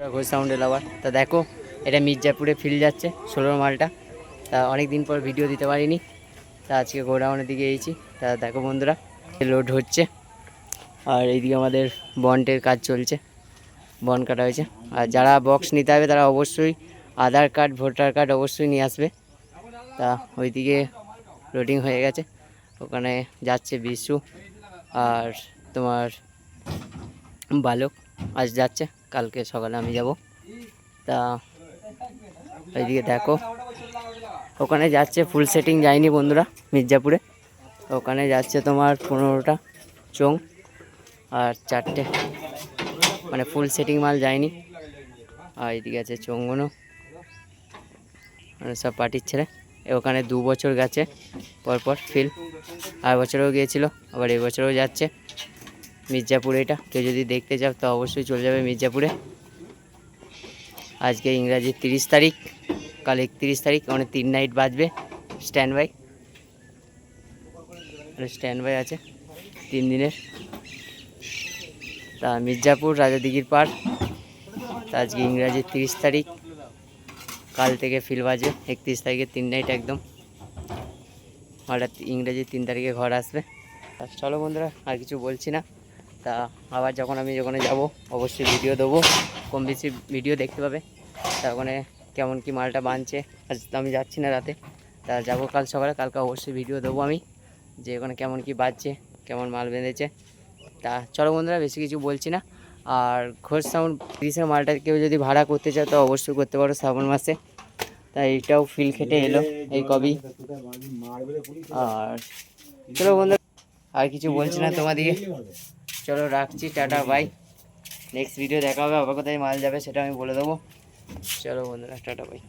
ঘোষ সাউন্ডের লাভার তা দেখো, এটা মির্জাপুরে ফিল্ড যাচ্ছে 16 মালটা। তা অনেক দিন পর ভিডিও দিতে পারিনি, তা আজকে গোডাউনের দিকে এসেছি। তা দেখো বন্ধুরা, লোড হচ্ছে আর এইদিকে আমাদের বন্ডের কাজ চলছে, বন্ড কাটা হয়েছে। আর যারা বক্স নিতে হবে তারা অবশ্যই আধার কার্ড ভোটার কার্ড অবশ্যই নিয়ে আসবে। তা ওইদিকে লোডিং হয়ে গেছে, ওখানে যাচ্ছে বিশু আর তোমার বালক আজ যাচ্ছে, কালকে সকালে আমি যাব। তা ওইদিকে দেখো, ওখানে যাচ্ছে ফুল সেটিং যায়নি বন্ধুরা মির্জাপুরে, ওখানে যাচ্ছে তোমার 15টা চোং আর 4টে, মানে ফুল সেটিং মাল যায়নি। আর এইদিকে আছে চোংগুলো, মানে সব পার্টির ছেলে। ওখানে 2 বছর গেছে পরপর ফিল, আর বছরেও গিয়েছিল, আবার এই বছরেও যাচ্ছে মির্জাপুরে। এটা কেউ যদি দেখতে চাও তো অবশ্যই চলে যাবে মির্জাপুরে। আজকে ইংরাজি 30 তারিখ, কাল 31 তারিখ, মানে 3 নাইট বাজবে। স্ট্যান্ড বাই আছে 3 দিনের। তা মির্জাপুর রাজাদিঘির পার। তা আজকে ইংরাজি 30 তারিখ, কাল থেকে ফিল বাজবে 31 তারিখে 3 নাইট একদম। হঠাৎ ইংরাজি 3 তারিখে ঘর আসবে। তা চলো বন্ধুরা, আর কিছু বলছি না। তা আবার যখন আমি যাব অবশ্যই ভিডিও দেবো, কম বেশি ভিডিও দেখতে পাবে। তা ওখানে কেমন কি মালটা বানছে, আজ তো আমি যাচ্ছি না রাতে, তা যাবো কাল সকালে। কালকে অবশ্যই ভিডিও দেবো আমি, যে ওখানে কেমন কি বাজছে, কেমন মাল বেঁধেছে। তা চলো বন্ধুরা, বেশি কিছু বলছি না। আর ঘোষ সাউন্ড 30-এর মালটা কেউ যদি ভাড়া করতে চাও তো অবশ্যই করতে পারো শ্রাবণ মাসে। তাই এইটাও ফিল খেটে এলো এই কবি। আর চলো বন্ধুরা, আর কিছু বলছি না তোমাদিকে, চলো রাখছি, টাটা বাই। নেক্সট ভিডিও দেখা হবে, আবার কোথায় মাল যাবে সেটা আমি বলে দেবো। চলো বন্ধুরা, টাটা বাই।